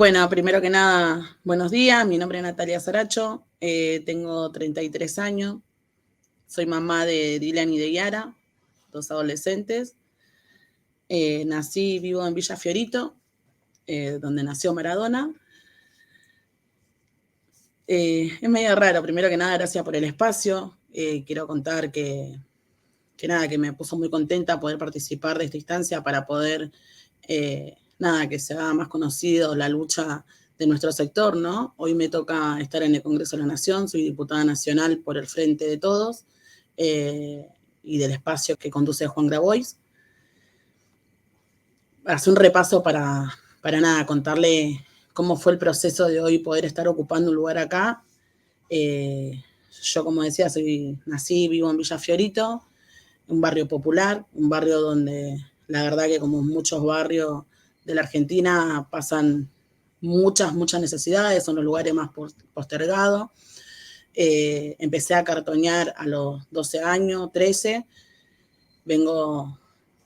Bueno, primero que nada, buenos días. Mi nombre es Natalia Saracho, tengo 33 años, soy mamá de Dylan y de Yara, dos adolescentes. Nací, vivo en Villa Fiorito, donde nació Maradona. Es medio raro, primero que nada, gracias por el espacio. Quiero contar que me puso muy contenta poder participar de esta instancia para poder, que se haga más conocido la lucha de nuestro sector, ¿no? Hoy me toca estar en el Congreso de la Nación, soy diputada nacional por el Frente de Todos y del espacio que conduce Juan Grabois. Hace un repaso para contarle cómo fue el proceso de hoy poder estar ocupando un lugar acá. Yo, como decía, nací, vivo en Villa Fiorito, un barrio popular, un barrio donde la verdad que como muchos barrios de la Argentina pasan muchas necesidades, son los lugares más postergados. Empecé a cartonear a los 12 años, 13. Vengo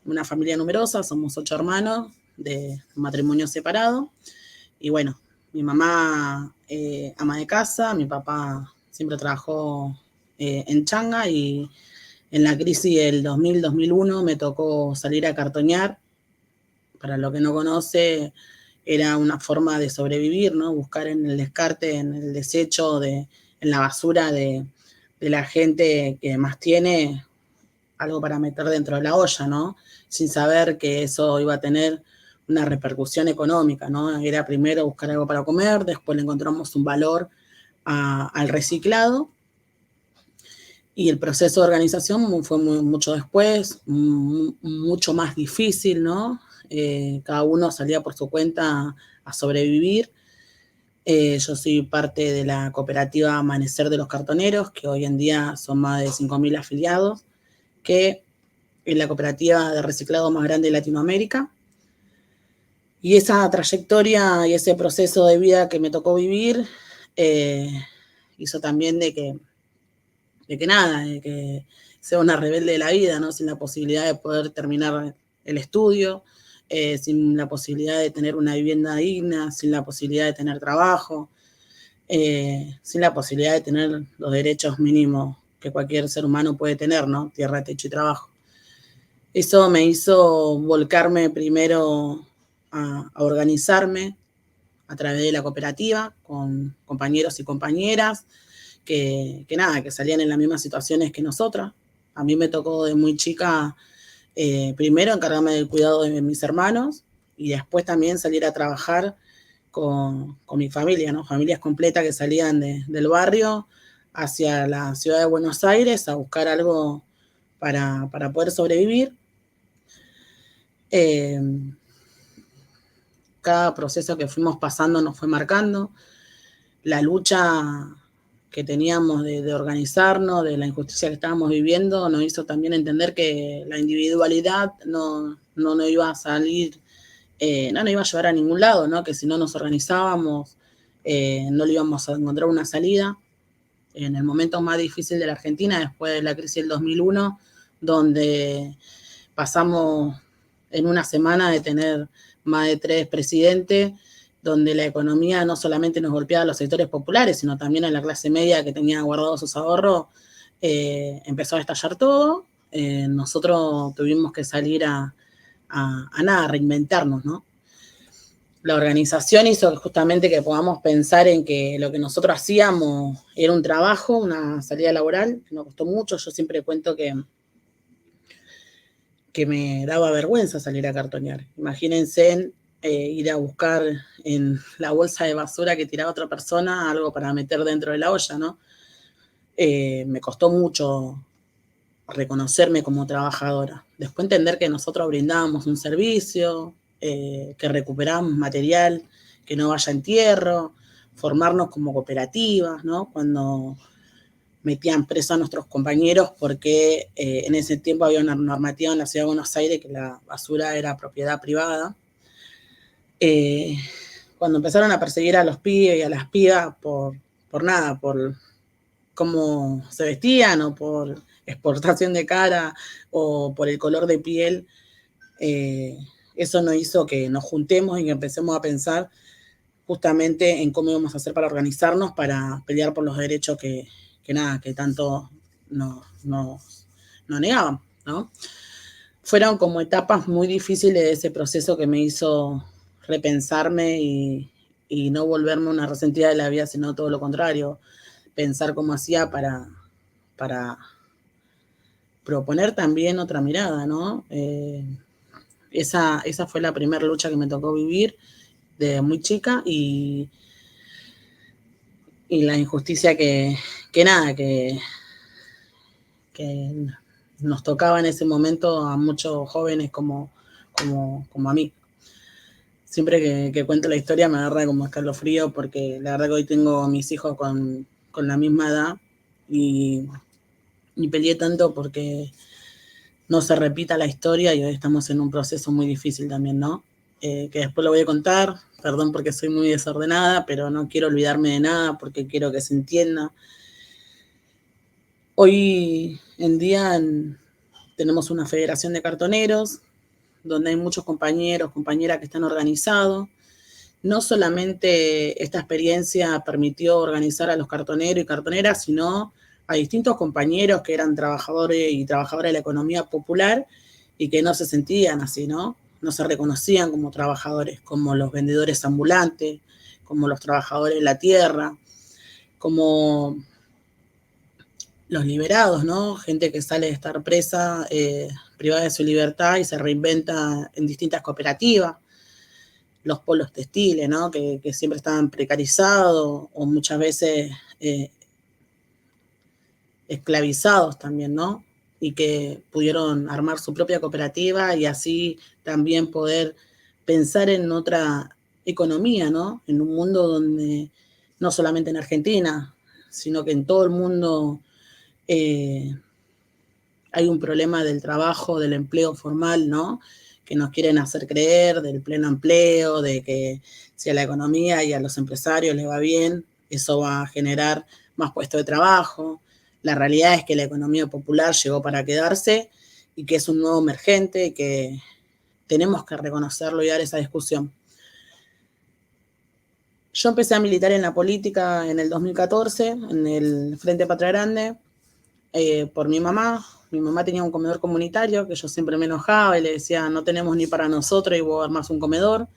de una familia numerosa, somos 8 hermanos de matrimonio separado. Y bueno, mi mamá ama de casa, mi papá siempre trabajó en changa y en la crisis del 2000-2001 me tocó salir a cartonear. Para lo que no conoce, era una forma de sobrevivir, ¿no? Buscar en el descarte, en el desecho, en la basura de la gente que más tiene, algo para meter dentro de la olla, ¿no? Sin saber que eso iba a tener una repercusión económica, ¿no? Era primero buscar algo para comer, después le encontramos un valor al reciclado. Y el proceso de organización fue mucho después, mucho más difícil, ¿no? Cada uno salía por su cuenta a sobrevivir. Yo soy parte de la cooperativa Amanecer de los Cartoneros, que hoy en día son más de 5.000 afiliados, que es la cooperativa de reciclado más grande de Latinoamérica. Y esa trayectoria y ese proceso de vida que me tocó vivir hizo también de que sea una rebelde de la vida, ¿no? Sin la posibilidad de poder terminar el estudio, sin la posibilidad de tener una vivienda digna, sin la posibilidad de tener trabajo, sin la posibilidad de tener los derechos mínimos que cualquier ser humano puede tener, ¿no? Tierra, techo y trabajo. Eso me hizo volcarme primero a organizarme a través de la cooperativa con compañeros y compañeras que salían en las mismas situaciones que nosotras. A mí me tocó de muy chica primero encargarme del cuidado de mis hermanos y después también salir a trabajar con mi familia, ¿no? Familias completas que salían del barrio hacia la ciudad de Buenos Aires a buscar algo para poder sobrevivir. Cada proceso que fuimos pasando nos fue marcando. La lucha que teníamos de organizarnos, de la injusticia que estábamos viviendo, nos hizo también entender que la individualidad no iba a salir, no nos iba a llevar a ningún lado, ¿no? Que si no nos organizábamos, no le íbamos a encontrar una salida. En el momento más difícil de la Argentina, después de la crisis del 2001, donde pasamos en una semana de tener más de 3 presidentes, donde la economía no solamente nos golpeaba a los sectores populares, sino también a la clase media que tenía guardados sus ahorros, empezó a estallar todo. Nosotros tuvimos que salir a reinventarnos, ¿no? La organización hizo justamente que podamos pensar en que lo que nosotros hacíamos era un trabajo, una salida laboral, que nos costó mucho. Yo siempre cuento que me daba vergüenza salir a cartonear. Imagínense ir a buscar en la bolsa de basura que tiraba otra persona algo para meter dentro de la olla, ¿no? Me costó mucho reconocerme como trabajadora. Después entender que nosotros brindábamos un servicio, que recuperábamos material que no vaya a entierro, formarnos como cooperativas, ¿no? Cuando metían preso a nuestros compañeros porque en ese tiempo había una normativa en la ciudad de Buenos Aires que la basura era propiedad privada. Cuando empezaron a perseguir a los pibes y a las pibas por cómo se vestían o por exportación de cara o por el color de piel, eso nos hizo que nos juntemos y que empecemos a pensar justamente en cómo íbamos a hacer para organizarnos, para pelear por los derechos que tanto nos negaban, ¿no? Fueron como etapas muy difíciles de ese proceso que me hizo repensarme y no volverme una resentida de la vida, sino todo lo contrario, pensar cómo hacía para proponer también otra mirada, ¿no? Esa fue la primera lucha que me tocó vivir de muy chica y la injusticia que nos tocaba en ese momento a muchos jóvenes como a mí. Siempre que cuento la historia me agarra como escalofrío porque la verdad que hoy tengo a mis hijos con la misma edad y peleé tanto porque no se repita la historia y hoy estamos en un proceso muy difícil también, ¿no? Que después lo voy a contar, perdón porque soy muy desordenada, pero no quiero olvidarme de nada porque quiero que se entienda. Hoy en día tenemos una federación de cartoneros, donde hay muchos compañeros, compañeras que están organizados. No solamente esta experiencia permitió organizar a los cartoneros y cartoneras, sino a distintos compañeros que eran trabajadores y trabajadoras de la economía popular y que no se sentían así, ¿no? No se reconocían como trabajadores, como los vendedores ambulantes, como los trabajadores de la tierra, como los liberados, ¿no? Gente que sale de estar presa, privada de su libertad y se reinventa en distintas cooperativas. Los polos textiles, ¿no? Que siempre estaban precarizados o muchas veces esclavizados también, ¿no? Y que pudieron armar su propia cooperativa y así también poder pensar en otra economía, ¿no? En un mundo donde, no solamente en Argentina, sino que en todo el mundo hay un problema del trabajo, del empleo formal, ¿no? Que nos quieren hacer creer, del pleno empleo, de que si a la economía y a los empresarios les va bien, eso va a generar más puestos de trabajo. La realidad es que la economía popular llegó para quedarse y que es un nuevo emergente y que tenemos que reconocerlo y dar esa discusión. Yo empecé a militar en la política en el 2014, en el Frente Patria Grande, por mi mamá. Mi mamá tenía un comedor comunitario que yo siempre me enojaba y le decía, no tenemos ni para nosotros y vos armás un comedor.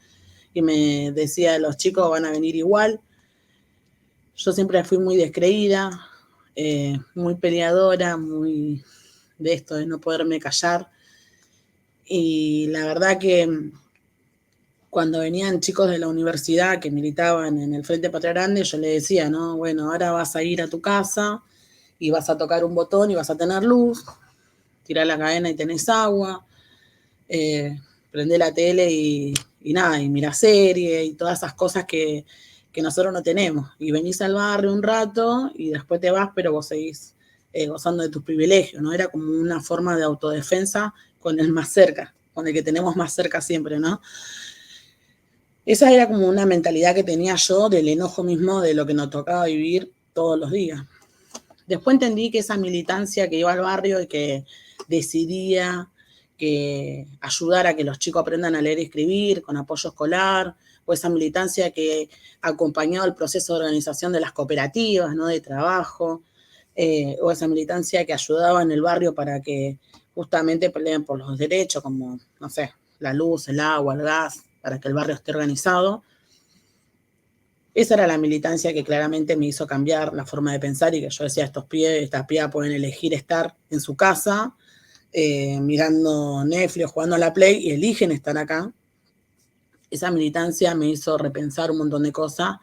Y me decía, los chicos van a venir igual. Yo siempre fui muy descreída, muy peleadora, muy de esto de no poderme callar. Y la verdad que cuando venían chicos de la universidad que militaban en el Frente Patria Grande, yo le decía, no, bueno, ahora vas a ir a tu casa y vas a tocar un botón y vas a tener luz, tirá la cadena y tenés agua, prendé la tele y nada, y mirá serie y todas esas cosas que nosotros no tenemos. Y venís al barrio un rato y después te vas, pero vos seguís gozando de tus privilegios, ¿no? Era como una forma de autodefensa con el más cerca, con el que tenemos más cerca siempre, ¿no? Esa era como una mentalidad que tenía yo del enojo mismo de lo que nos tocaba vivir todos los días. Después entendí que esa militancia que iba al barrio y que decidía que ayudar a que los chicos aprendan a leer y escribir con apoyo escolar, o esa militancia que acompañaba el proceso de organización de las cooperativas, ¿no? De trabajo, o esa militancia que ayudaba en el barrio para que justamente peleen por los derechos, como, no sé, la luz, el agua, el gas, para que el barrio esté organizado. Esa era la militancia que claramente me hizo cambiar la forma de pensar y que yo decía, estas pibas pueden elegir estar en su casa, mirando Netflix, jugando a la Play y eligen estar acá. Esa militancia me hizo repensar un montón de cosas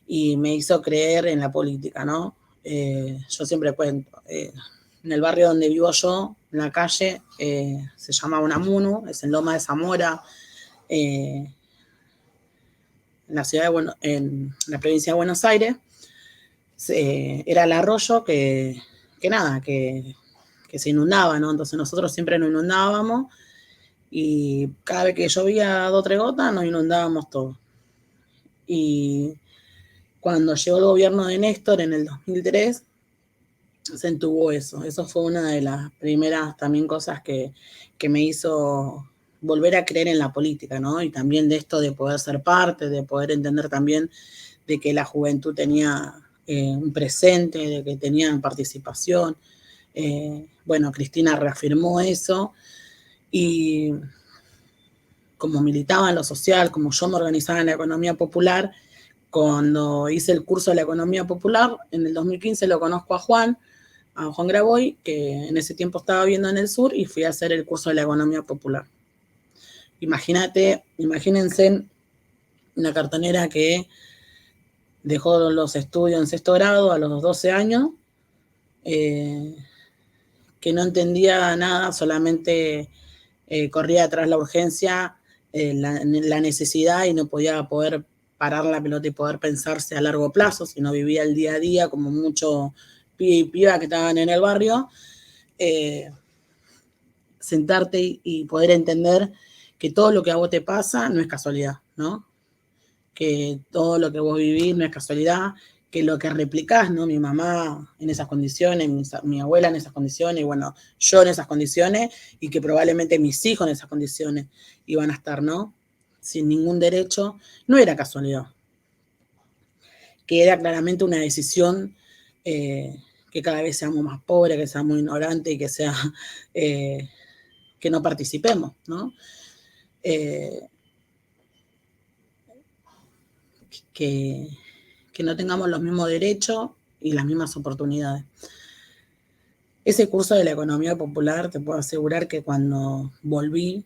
y me hizo creer en la política, ¿no? Yo siempre cuento, en el barrio donde vivo yo, en la calle, se llama Unamuno, es en Loma de Zamora, en la provincia de Buenos Aires. Era el arroyo que se inundaba, ¿no? Entonces nosotros siempre nos inundábamos y cada vez que llovía 2 o 3 gotas nos inundábamos todos. Y cuando llegó el gobierno de Néstor en el 2003, se entubó eso. Eso fue una de las primeras también cosas que me hizo volver a creer en la política, ¿no? Y también de esto de poder ser parte, de poder entender también de que la juventud tenía un presente, de que tenían participación. Bueno, Cristina reafirmó eso y como militaba en lo social, como yo me organizaba en la economía popular, cuando hice el curso de la economía popular, en el 2015 lo conozco a Juan Graboy, que en ese tiempo estaba viviendo en el sur, y fui a hacer el curso de la economía popular. Imagínense una cartonera que dejó los estudios en sexto grado a los 12 años, que no entendía nada, solamente corría tras la urgencia, la necesidad, y no podía poder parar la pelota y poder pensarse a largo plazo, sino vivía el día a día como muchos pibe y piba que estaban en el barrio. Sentarte y poder entender que todo lo que a vos te pasa no es casualidad, ¿no? Que todo lo que vos vivís no es casualidad, que lo que replicás, ¿no? Mi mamá en esas condiciones, mi abuela en esas condiciones, y bueno, yo en esas condiciones, y que probablemente mis hijos en esas condiciones iban a estar, ¿no? Sin ningún derecho, no era casualidad. Que era claramente una decisión que cada vez seamos más pobres, que seamos ignorantes y que sea que no participemos, ¿no? Que no tengamos los mismos derechos y las mismas oportunidades. Ese curso de la economía popular, te puedo asegurar que cuando volví,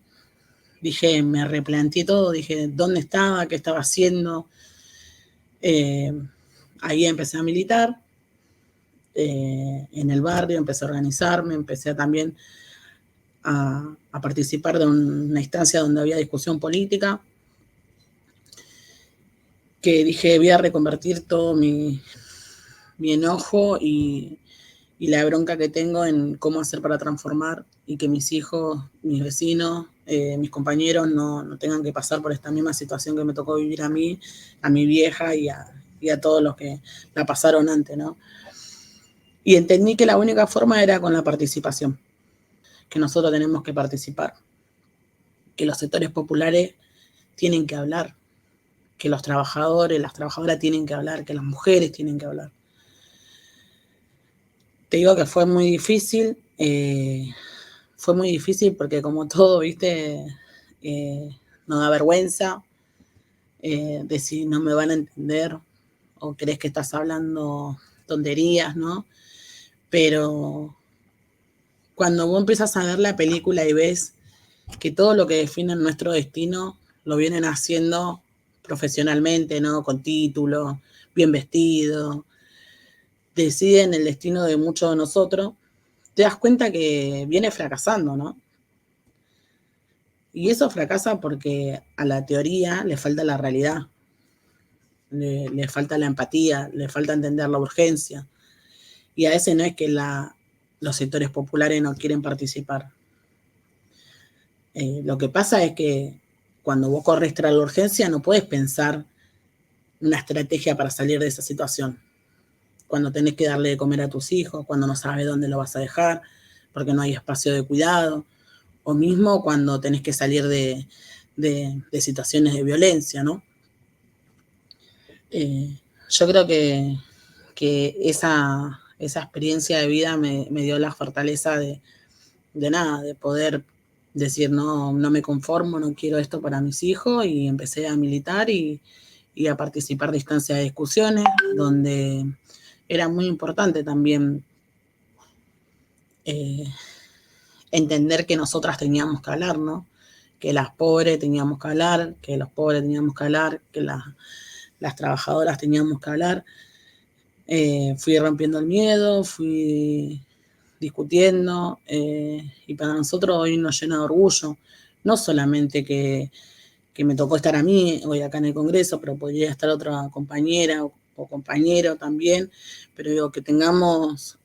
dije, me replanteé todo, dije, ¿dónde estaba? ¿Qué estaba haciendo? Ahí empecé a militar en el barrio, empecé a organizarme, empecé también a participar de una instancia donde había discusión política, que dije, voy a reconvertir todo mi enojo y la bronca que tengo en cómo hacer para transformar y que mis hijos, mis vecinos, mis compañeros no tengan que pasar por esta misma situación que me tocó vivir a mí, a mi vieja y a todos los que la pasaron antes, ¿no? Y entendí que la única forma era con la participación, que nosotros tenemos que participar, que los sectores populares tienen que hablar, que los trabajadores, las trabajadoras tienen que hablar, que las mujeres tienen que hablar. Te digo que fue muy difícil porque como todo, viste, nos da vergüenza de si no me van a entender o crees que estás hablando tonterías, ¿no? Pero cuando vos empiezas a ver la película y ves que todo lo que define nuestro destino lo vienen haciendo profesionalmente, ¿no? Con título, bien vestido, deciden el destino de muchos de nosotros, te das cuenta que viene fracasando, ¿no? Y eso fracasa porque a la teoría le falta la realidad, le falta la empatía, le falta entender la urgencia. Y a veces no es que los sectores populares no quieren participar. Lo que pasa es que cuando vos corres tras la urgencia no puedes pensar una estrategia para salir de esa situación. Cuando tenés que darle de comer a tus hijos, cuando no sabes dónde lo vas a dejar, porque no hay espacio de cuidado, o mismo cuando tenés que salir de situaciones de violencia, ¿no? Yo creo que esa experiencia de vida me dio la fortaleza de poder decir, no me conformo, no quiero esto para mis hijos, y empecé a militar y a participar de instancias de discusiones, donde era muy importante también entender que nosotras teníamos que hablar, ¿no? Que las pobres teníamos que hablar, que los pobres teníamos que hablar, que las trabajadoras teníamos que hablar. Fui rompiendo el miedo, fui discutiendo, y para nosotros hoy nos llena de orgullo, no solamente que me tocó estar a mí hoy acá en el Congreso, pero podría estar otra compañera o compañero también, pero digo que tengamos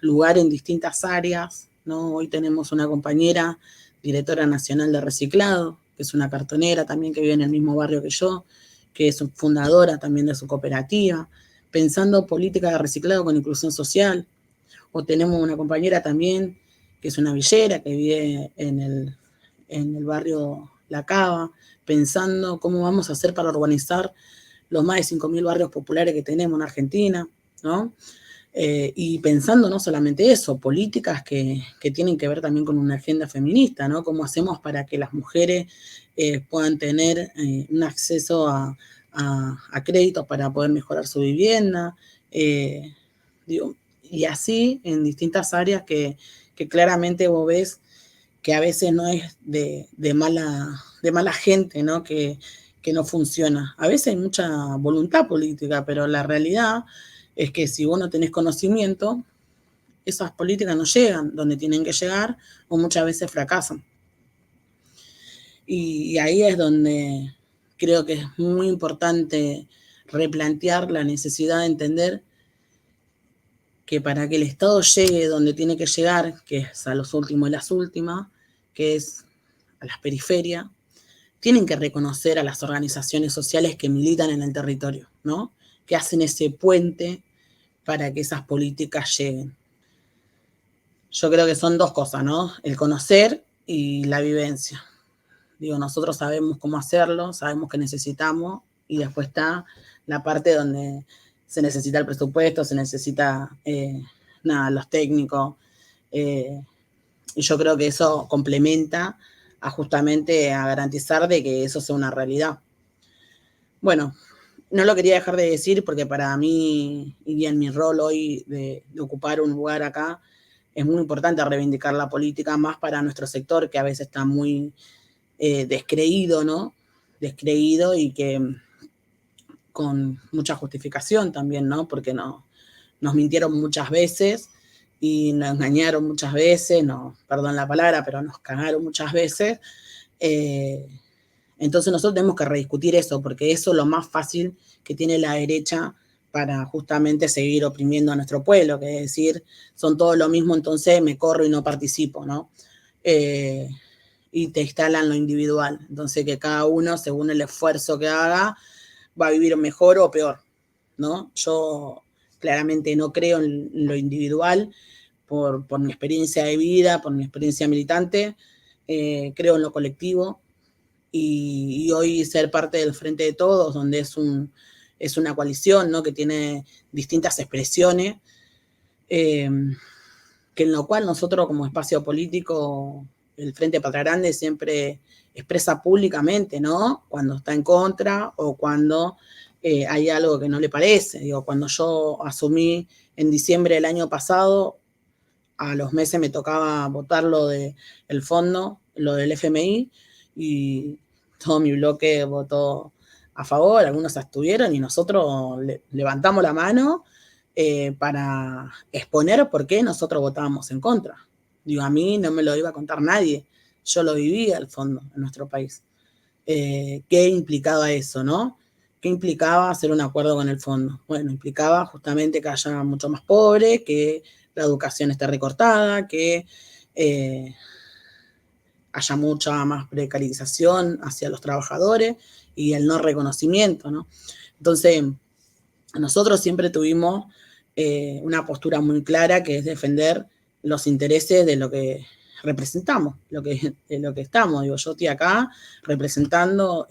lugar en distintas áreas, ¿no? Hoy tenemos una compañera, directora nacional de reciclado, que es una cartonera también que vive en el mismo barrio que yo, que es fundadora también de su cooperativa, pensando política de reciclado con inclusión social. O tenemos una compañera también que es una villera que vive en en el barrio La Cava, pensando cómo vamos a hacer para urbanizar los más de 5.000 barrios populares que tenemos en Argentina, ¿no? Y pensando no solamente eso, políticas que tienen que ver también con una agenda feminista, ¿no? Cómo hacemos para que las mujeres puedan tener un acceso a créditos para poder mejorar su vivienda, digo, y así en distintas áreas que claramente vos ves que a veces no es de mala gente, ¿no? Que no funciona. A veces hay mucha voluntad política, pero la realidad es que si vos no tenés conocimiento, esas políticas no llegan donde tienen que llegar o muchas veces fracasan. Y ahí es donde creo que es muy importante replantear la necesidad de entender que para que el Estado llegue donde tiene que llegar, que es a los últimos y las últimas, que es a las periferias, tienen que reconocer a las organizaciones sociales que militan en el territorio, ¿no? Que hacen ese puente para que esas políticas lleguen. Yo creo que son dos cosas, ¿no? El conocer y la vivencia. Digo, nosotros sabemos cómo hacerlo, sabemos qué necesitamos y después está la parte donde se necesita el presupuesto, se necesita los técnicos, y yo creo que eso complementa justamente a garantizar de que eso sea una realidad. Bueno, no lo quería dejar de decir porque para mí y en mi rol hoy de ocupar un lugar acá es muy importante reivindicar la política más para nuestro sector que a veces está muy descreído, ¿no? Descreído y que con mucha justificación también, ¿no? Porque nos mintieron muchas veces y nos engañaron muchas veces, perdón la palabra, pero nos cagaron muchas veces. Entonces nosotros tenemos que rediscutir eso, porque eso es lo más fácil que tiene la derecha para justamente seguir oprimiendo a nuestro pueblo, que es decir, son todos lo mismo, entonces me corro y no participo, ¿no? Y te instalan lo individual. Entonces que cada uno, según el esfuerzo que haga, va a vivir mejor o peor, ¿no? Yo claramente no creo en lo individual por mi experiencia de vida, por mi experiencia militante, creo en lo colectivo y hoy ser parte del Frente de Todos, donde es una coalición, ¿no? Que tiene distintas expresiones, que en lo cual nosotros como espacio político, el Frente Patria Grande siempre expresa públicamente, ¿no? Cuando está en contra o cuando hay algo que no le parece. Digo, cuando yo asumí en diciembre del año pasado, a los meses me tocaba votar lo del fondo, lo del FMI, y todo mi bloque votó a favor, algunos abstuvieron y nosotros levantamos la mano para exponer por qué nosotros votábamos en contra. Digo, a mí no me lo iba a contar nadie, yo lo vivía al fondo en nuestro país. ¿Qué implicaba eso, no? ¿Qué implicaba hacer un acuerdo con el fondo? Bueno, implicaba justamente que haya mucho más pobres, que la educación esté recortada, que haya mucha más precarización hacia los trabajadores y el no reconocimiento, ¿no? Entonces, nosotros siempre tuvimos una postura muy clara que es defender los intereses de lo que representamos, de lo que estamos. Digo, yo estoy acá representando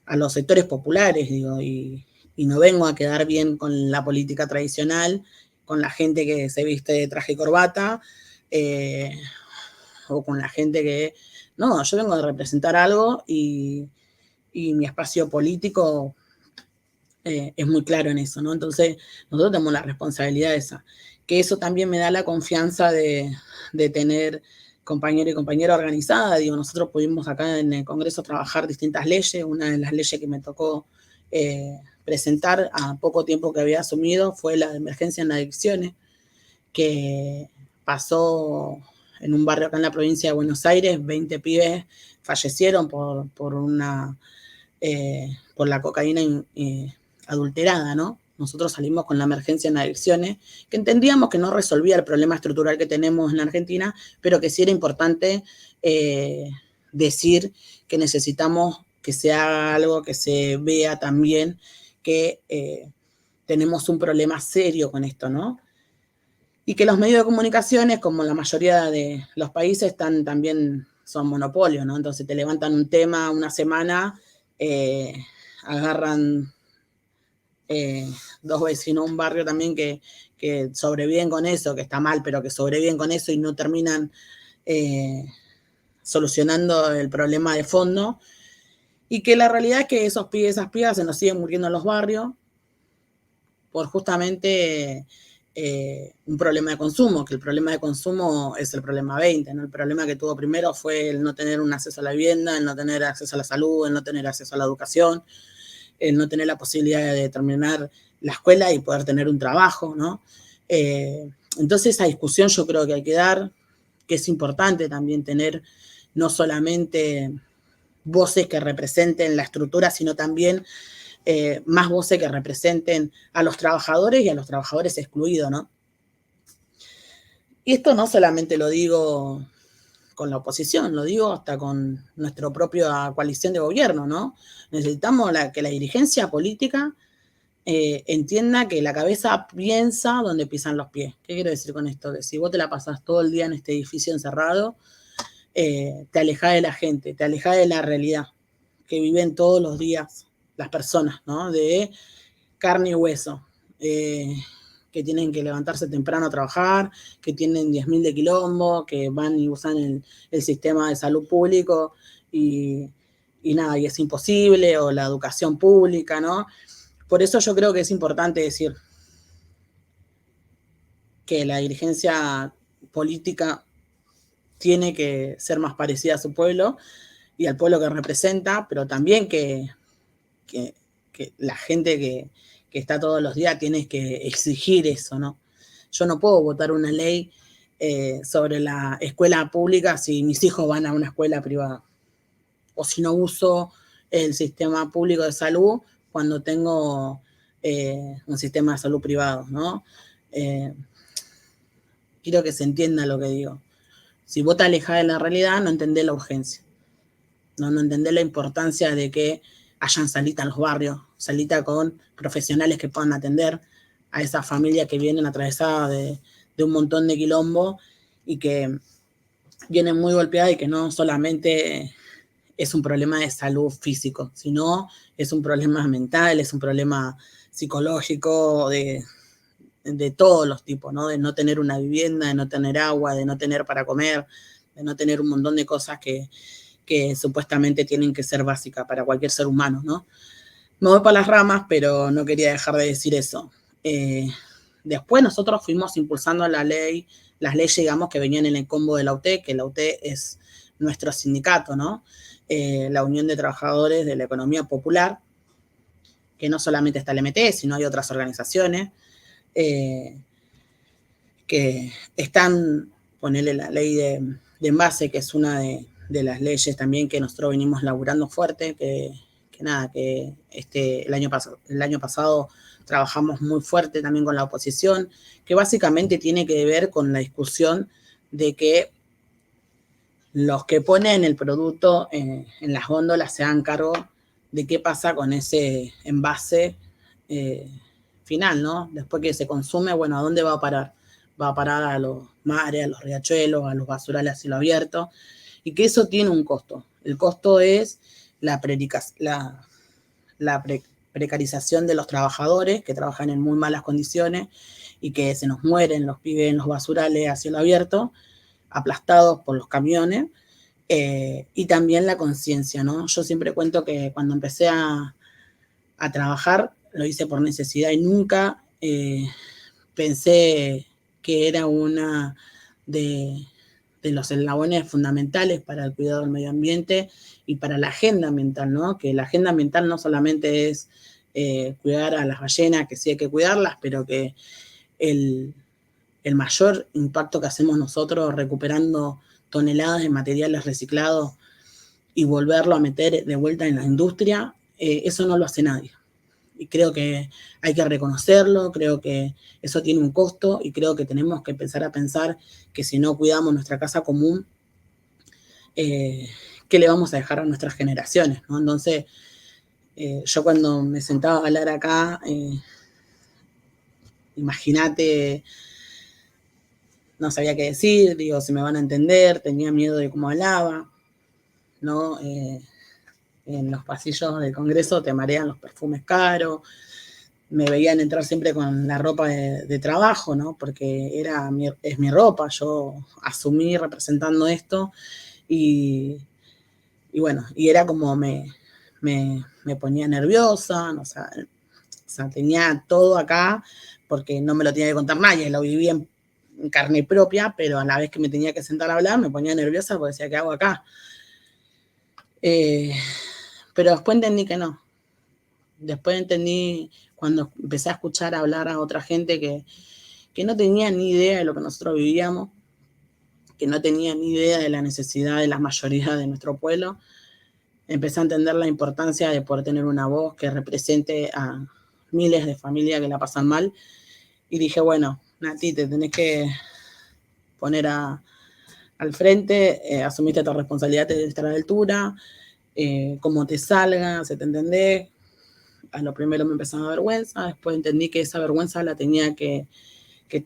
a los sectores populares, digo, y no vengo a quedar bien con la política tradicional, con la gente que se viste de traje y corbata, o con la gente que... No, yo vengo a representar algo y mi espacio político es muy claro en eso, ¿no? Entonces, nosotros tenemos la responsabilidad esa, que eso también me da la confianza de tener compañero y compañera organizada. Digo, nosotros pudimos acá en el Congreso trabajar distintas leyes. Una de las leyes que me tocó presentar a poco tiempo que había asumido fue la de emergencia en adicciones, que pasó en un barrio acá en la provincia de Buenos Aires, 20 pibes fallecieron por la cocaína adulterada, ¿no? Nosotros salimos con la emergencia en adicciones, que entendíamos que no resolvía el problema estructural que tenemos en la Argentina, pero que sí era importante decir que necesitamos que se haga algo, que se vea también que tenemos un problema serio con esto, ¿no? Y que los medios de comunicaciones, como la mayoría de los países, están también son monopolios, ¿no? Entonces te levantan un tema una semana, agarran dos vecinos, un barrio también que sobreviven con eso, que está mal, pero que sobreviven con eso y no terminan solucionando el problema de fondo. Y que la realidad es que esos pibes, esas pibas se nos siguen muriendo en los barrios por justamente un problema de consumo, que el problema de consumo es el problema 20, ¿no? El problema que tuvo primero fue el no tener un acceso a la vivienda, el no tener acceso a la salud, el no tener acceso a la educación, el no tener la posibilidad de terminar la escuela y poder tener un trabajo, ¿no? Entonces esa discusión yo creo que hay que dar, que es importante también tener no solamente voces que representen la estructura, sino también más voces que representen a los trabajadores y a los trabajadores excluidos, ¿no? Y esto no solamente lo digo con la oposición, lo digo hasta con nuestra propia coalición de gobierno, ¿no? Necesitamos que la dirigencia política entienda que la cabeza piensa donde pisan los pies. ¿Qué quiero decir con esto? Que si vos te la pasás todo el día en este edificio encerrado, te alejás de la gente, te alejás de la realidad que viven todos los días las personas, ¿no? De carne y hueso, que tienen que levantarse temprano a trabajar, que tienen 10.000 de quilombo, que van y usan el sistema de salud público y nada, y es imposible, o la educación pública, ¿no? Por eso yo creo que es importante decir que la dirigencia política tiene que ser más parecida a su pueblo y al pueblo que representa, pero también que la gente que está todos los días tiene que exigir eso, ¿no? Yo no puedo votar una ley sobre la escuela pública si mis hijos van a una escuela privada, o si no uso el sistema público de salud cuando tengo un sistema de salud privado, ¿no? Quiero que se entienda lo que digo. Si vos te alejás de la realidad, no entendés la urgencia. No entendés la importancia de que hayan salitas en los barrios, salita con profesionales que puedan atender a esas familias que vienen atravesadas de un montón de quilombo y que vienen muy golpeadas y que no solamente es un problema de salud físico, sino es un problema mental, es un problema psicológico, de todos los tipos, ¿no? De no tener una vivienda, de no tener agua, de no tener para comer, de no tener un montón de cosas que supuestamente tienen que ser básicas para cualquier ser humano, ¿no? Me voy para las ramas, pero no quería dejar de decir eso. Después nosotros fuimos impulsando las leyes, digamos, que venían en el combo de la UTE, que la UTE es nuestro sindicato, ¿no? La Unión de Trabajadores de la Economía Popular, que no solamente está el MT, sino hay otras organizaciones que están, ponerle la ley de envase, que es una de las leyes también que nosotros venimos laburando fuerte, que el año pasado trabajamos muy fuerte también con la oposición, que básicamente tiene que ver con la discusión de que los que ponen el producto en las góndolas se hagan cargo de qué pasa con ese envase final, ¿no? Después que se consume, bueno, ¿a dónde va a parar? Va a parar a los mares, a los riachuelos, a los basurales a cielo abierto, y que eso tiene un costo. El costo es la precarización de los trabajadores que trabajan en muy malas condiciones y que se nos mueren los pibes en los basurales a cielo abierto, aplastados por los camiones, y también la conciencia, ¿no? Yo siempre cuento que cuando empecé a trabajar lo hice por necesidad y nunca pensé que era una de los eslabones fundamentales para el cuidado del medio ambiente y para la agenda ambiental, ¿no? Que la agenda ambiental no solamente es cuidar a las ballenas, que sí hay que cuidarlas, pero que el mayor impacto que hacemos nosotros recuperando toneladas de materiales reciclados y volverlo a meter de vuelta en la industria, eso no lo hace nadie. Y creo que hay que reconocerlo, creo que eso tiene un costo y creo que tenemos que empezar a pensar que si no cuidamos nuestra casa común, ¿qué le vamos a dejar a nuestras generaciones, ¿no? Entonces, yo cuando me sentaba a hablar acá, imagínate, no sabía qué decir, digo, si me van a entender, tenía miedo de cómo hablaba, ¿no? En los pasillos del Congreso te marean los perfumes caros, me veían entrar siempre con la ropa de trabajo, ¿no? Porque es mi ropa, yo asumí representando esto y bueno, y era como me ponía nerviosa, ¿no? O sea, tenía todo acá porque no me lo tenía que contar nadie, lo viví en carne propia, pero a la vez que me tenía que sentar a hablar me ponía nerviosa porque decía, ¿qué hago acá? Pero después entendí que no. Después entendí cuando empecé a escuchar hablar a otra gente que no tenía ni idea de lo que nosotros vivíamos, que no tenía ni idea de la necesidad de la mayoría de nuestro pueblo. Empecé a entender la importancia de poder tener una voz que represente a miles de familias que la pasan mal. Y dije, bueno, Nati, te tenés que poner al frente, asumiste esta responsabilidad de estar a la altura, cómo te salga, se te entendés. A lo primero me empezó a dar vergüenza, después entendí que esa vergüenza la tenía que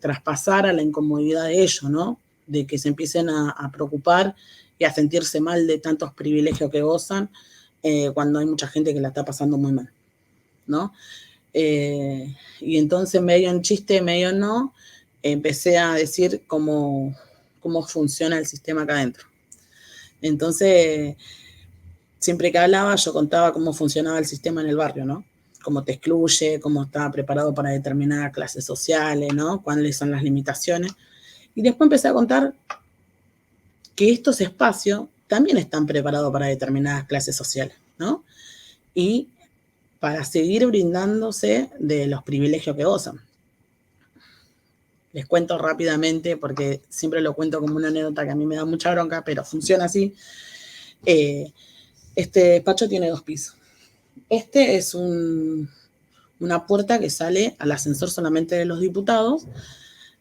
traspasar a la incomodidad de ellos, ¿no? De que se empiecen a preocupar y a sentirse mal de tantos privilegios que gozan cuando hay mucha gente que la está pasando muy mal, ¿no? Y entonces medio en chiste, medio no, empecé a decir cómo funciona el sistema acá adentro. Entonces, siempre que hablaba, yo contaba cómo funcionaba el sistema en el barrio, ¿no? Cómo te excluye, cómo está preparado para determinadas clases sociales, ¿no? Cuáles son las limitaciones. Y después empecé a contar que estos espacios también están preparados para determinadas clases sociales, ¿no? Y para seguir brindándose de los privilegios que gozan. Les cuento rápidamente, porque siempre lo cuento como una anécdota que a mí me da mucha bronca, pero funciona así. Este despacho tiene 2 pisos. Este es una puerta que sale al ascensor solamente de los diputados,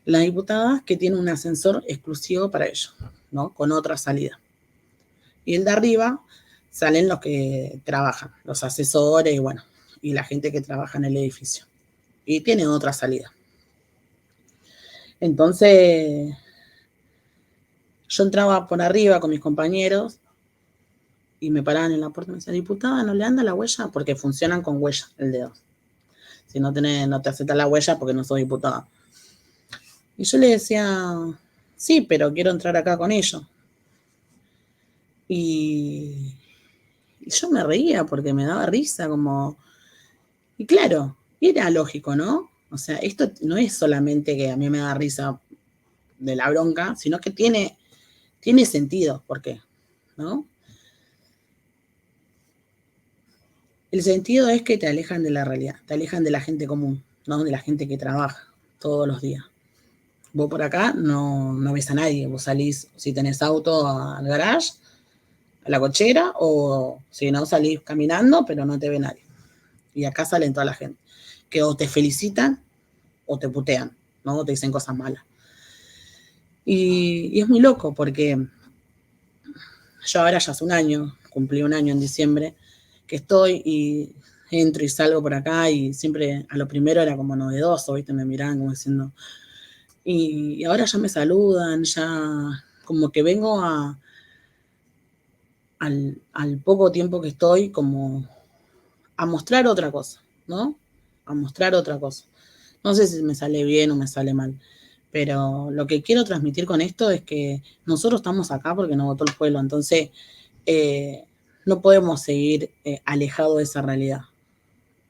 las diputadas que tienen un ascensor exclusivo para ellos, ¿no? Con otra salida. Y el de arriba salen los que trabajan, los asesores y bueno, y la gente que trabaja en el edificio. Y tiene otra salida. Entonces, yo entraba por arriba con mis compañeros y me paraban en la puerta y me decían, diputada, ¿no le anda la huella? Porque funcionan con huella el dedo. Si no te acepta la huella porque no soy diputada. Y yo le decía, sí, pero quiero entrar acá con ellos. Y yo me reía porque me daba risa, como... Y claro, era lógico, ¿no? O sea, esto no es solamente que a mí me da risa de la bronca, sino que tiene sentido. ¿Por qué? ¿No? El sentido es que te alejan de la realidad, te alejan de la gente común, ¿no? De la gente que trabaja todos los días. Vos por acá no ves a nadie, vos salís, si tenés auto, al garage, a la cochera, o si no, salís caminando, pero no te ve nadie. Y acá salen toda la gente, que o te felicitan o te putean, ¿no? O te dicen cosas malas. Y es muy loco porque yo ahora ya hace un año, cumplí un año en diciembre, que estoy y entro y salgo por acá y siempre a lo primero era como novedoso, ¿viste? Me miraban como diciendo... Y ahora ya me saludan, ya como que vengo al poco tiempo que estoy como a mostrar otra cosa, ¿no? A mostrar otra cosa. No sé si me sale bien o me sale mal, pero lo que quiero transmitir con esto es que nosotros estamos acá porque nos votó el pueblo, entonces no podemos seguir alejados de esa realidad,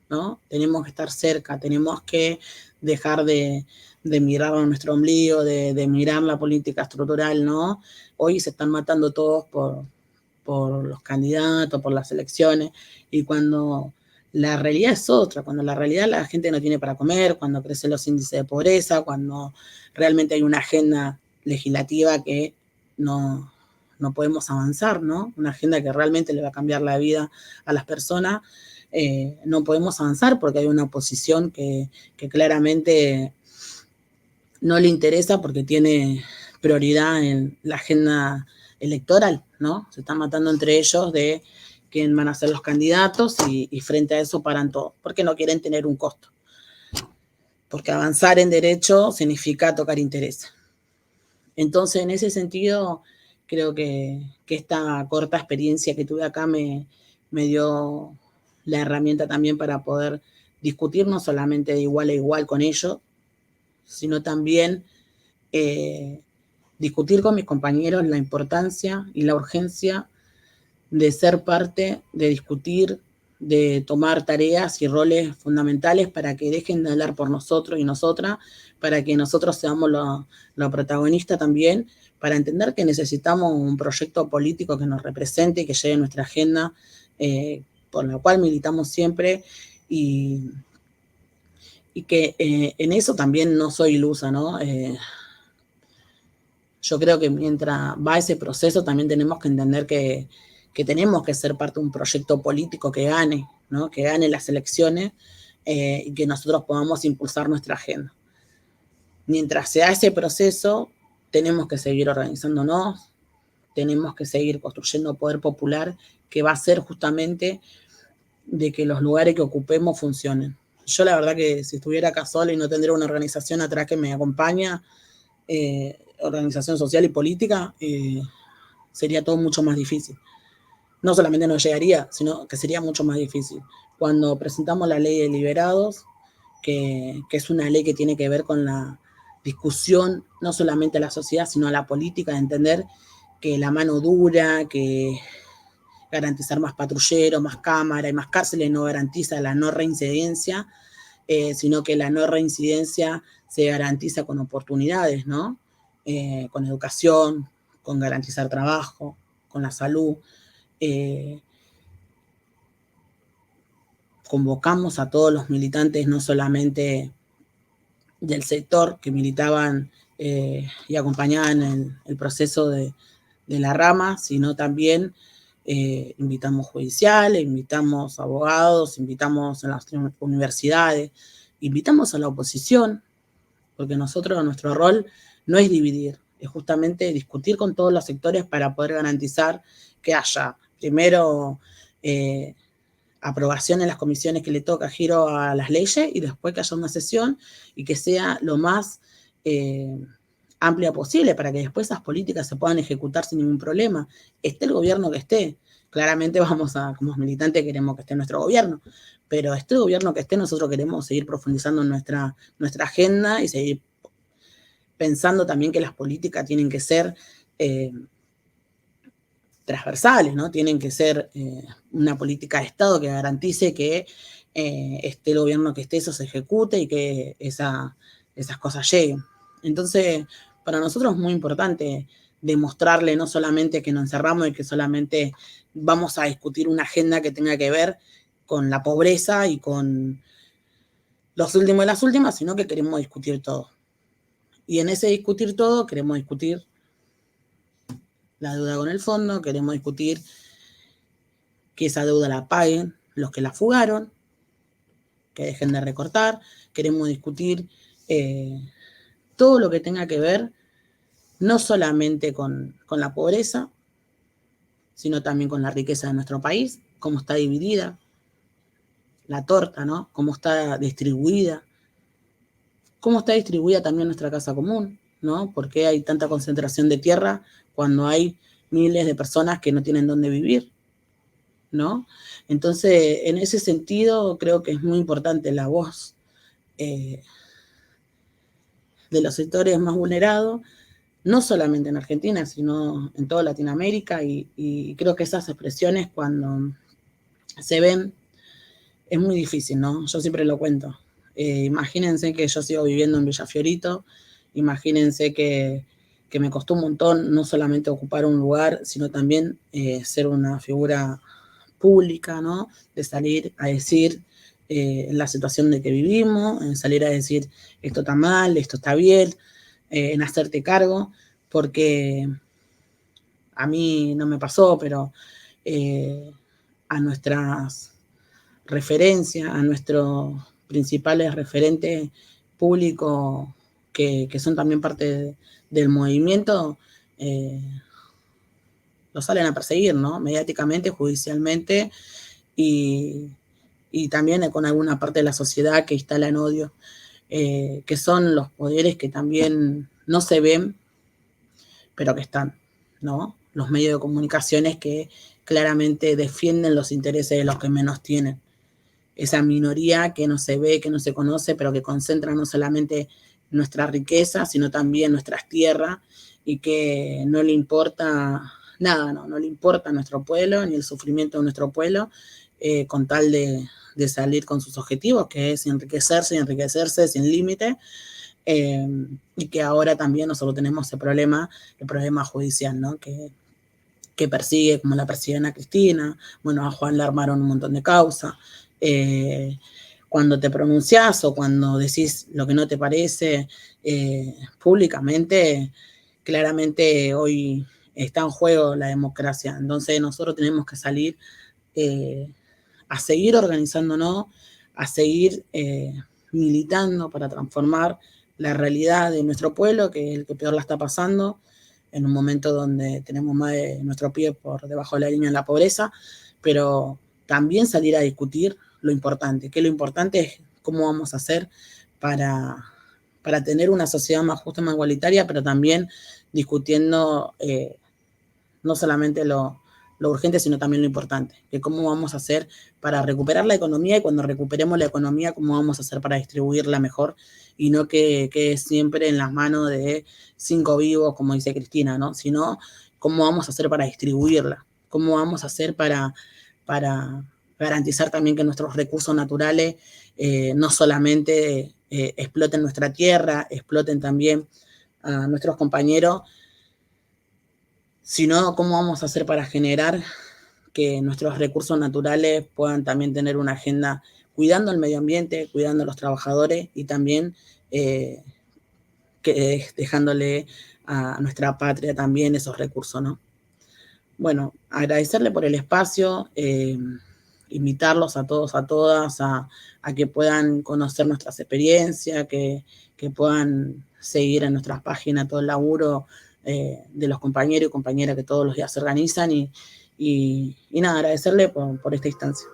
¿no? Tenemos que estar cerca, tenemos que dejar de mirar a nuestro ombligo, de mirar la política estructural, ¿no? Hoy se están matando todos por los candidatos, por las elecciones, y cuando la realidad es otra, cuando la realidad la gente no tiene para comer, cuando crecen los índices de pobreza, cuando realmente hay una agenda legislativa que no podemos avanzar, ¿no? Una agenda que realmente le va a cambiar la vida a las personas, no podemos avanzar porque hay una oposición que claramente no le interesa porque tiene prioridad en la agenda electoral, ¿no? Se están matando entre ellos de quién van a ser los candidatos y frente a eso paran todo, porque no quieren tener un costo. Porque avanzar en derecho significa tocar intereses. Entonces, en ese sentido, Creo que esta corta experiencia que tuve acá me dio la herramienta también para poder discutir no solamente de igual a igual con ellos, sino también discutir con mis compañeros la importancia y la urgencia de ser parte, de discutir, de tomar tareas y roles fundamentales para que dejen de hablar por nosotros y nosotras, para que nosotros seamos los protagonistas también, para entender que necesitamos un proyecto político que nos represente y que lleve nuestra agenda, por la cual militamos siempre, y que en eso también no soy ilusa, ¿no? Yo creo que mientras va ese proceso también tenemos que entender que tenemos que ser parte de un proyecto político que gane, ¿no? Que gane las elecciones y que nosotros podamos impulsar nuestra agenda. Mientras sea ese proceso, tenemos que seguir organizándonos, tenemos que seguir construyendo poder popular que va a ser justamente de que los lugares que ocupemos funcionen. Yo la verdad que si estuviera acá sola y no tendría una organización atrás que me acompaña, organización social y política, sería todo mucho más difícil. No solamente no llegaría, sino que sería mucho más difícil. Cuando presentamos la ley de liberados, que es una ley que tiene que ver con la discusión, no solamente a la sociedad, sino a la política, de entender que la mano dura, que garantizar más patrulleros, más cámaras y más cárceles no garantiza la no reincidencia, sino que la no reincidencia se garantiza con oportunidades, ¿no? Con educación, con garantizar trabajo, con la salud. Convocamos a todos los militantes, no solamente del sector que militaban y acompañaban el proceso de la rama, sino también invitamos judiciales, invitamos abogados, invitamos a las universidades, invitamos a la oposición, porque nosotros, nuestro rol no es dividir, es justamente discutir con todos los sectores para poder garantizar que haya, primero, aprobación en las comisiones que le toca giro a las leyes y después que haya una sesión y que sea lo más amplia posible para que después esas políticas se puedan ejecutar sin ningún problema. Esté el gobierno que esté. Claramente como militantes queremos que esté nuestro gobierno, pero este gobierno que esté, nosotros queremos seguir profundizando en nuestra agenda y seguir pensando también que las políticas tienen que ser transversales, ¿no? Tienen que ser una política de Estado que garantice que esté el gobierno que esté, eso se ejecute y que esas cosas lleguen. Entonces, para nosotros es muy importante demostrarle no solamente que nos encerramos y que solamente vamos a discutir una agenda que tenga que ver con la pobreza y con los últimos de las últimas, sino que queremos discutir todo. Y en ese discutir todo queremos discutir la deuda con el fondo, queremos discutir que esa deuda la paguen los que la fugaron, que dejen de recortar, queremos discutir todo lo que tenga que ver no solamente con la pobreza, sino también con la riqueza de nuestro país, cómo está dividida la torta, ¿no? Cómo está distribuida también nuestra casa común, ¿no? ¿Por qué hay tanta concentración de tierra cuando hay miles de personas que no tienen dónde vivir, ¿no? Entonces, en ese sentido, creo que es muy importante la voz de los sectores más vulnerados, no solamente en Argentina, sino en toda Latinoamérica, y creo que esas expresiones cuando se ven es muy difícil, ¿no? Yo siempre lo cuento. Imagínense que yo sigo viviendo en Villa Fiorito, imagínense que me costó un montón no solamente ocupar un lugar, sino también ser una figura pública, ¿no? De salir a decir la situación de que vivimos, en salir a decir esto está mal, esto está bien, en hacerte cargo, porque a mí no me pasó, pero a nuestras referencias, a nuestros principales referentes públicos que son también parte del movimiento, lo salen a perseguir, ¿no? Mediáticamente, judicialmente y también con alguna parte de la sociedad que instala en odio, que son los poderes que también no se ven, pero que están, ¿no? Los medios de comunicaciones que claramente defienden los intereses de los que menos tienen. Esa minoría que no se ve, que no se conoce, pero que concentra no solamente nuestra riqueza, sino también nuestras tierras, y que no le importa nada, no le importa a nuestro pueblo, ni el sufrimiento de nuestro pueblo, con tal de salir con sus objetivos, que es enriquecerse y enriquecerse sin límite, y que ahora también nosotros tenemos el problema judicial, ¿no? Que persigue, como la persiguen a Cristina, bueno, a Juan le armaron un montón de causas. Cuando te pronunciás o cuando decís lo que no te parece públicamente, claramente hoy está en juego la democracia. Entonces nosotros tenemos que salir a seguir organizándonos, a seguir militando para transformar la realidad de nuestro pueblo, que es el que peor la está pasando, en un momento donde tenemos más de nuestro pie por debajo de la línea de la pobreza, pero también salir a discutir lo importante, que lo importante es cómo vamos a hacer para tener una sociedad más justa, más igualitaria, pero también discutiendo no solamente lo urgente, sino también lo importante, que cómo vamos a hacer para recuperar la economía, y cuando recuperemos la economía, cómo vamos a hacer para distribuirla mejor y no que quede siempre en las manos de 5 vivos, como dice Cristina, ¿no? Sino cómo vamos a hacer para distribuirla, cómo vamos a hacer para garantizar también que nuestros recursos naturales no solamente exploten nuestra tierra, exploten también a nuestros compañeros, sino cómo vamos a hacer para generar que nuestros recursos naturales puedan también tener una agenda cuidando el medio ambiente, cuidando a los trabajadores y también dejándole a nuestra patria también esos recursos, ¿no? Bueno, agradecerle por el espacio, invitarlos a todos, a todas, a que puedan conocer nuestras experiencias, que puedan seguir en nuestras páginas todo el laburo de los compañeros y compañeras que todos los días se organizan, y nada, agradecerle por esta instancia.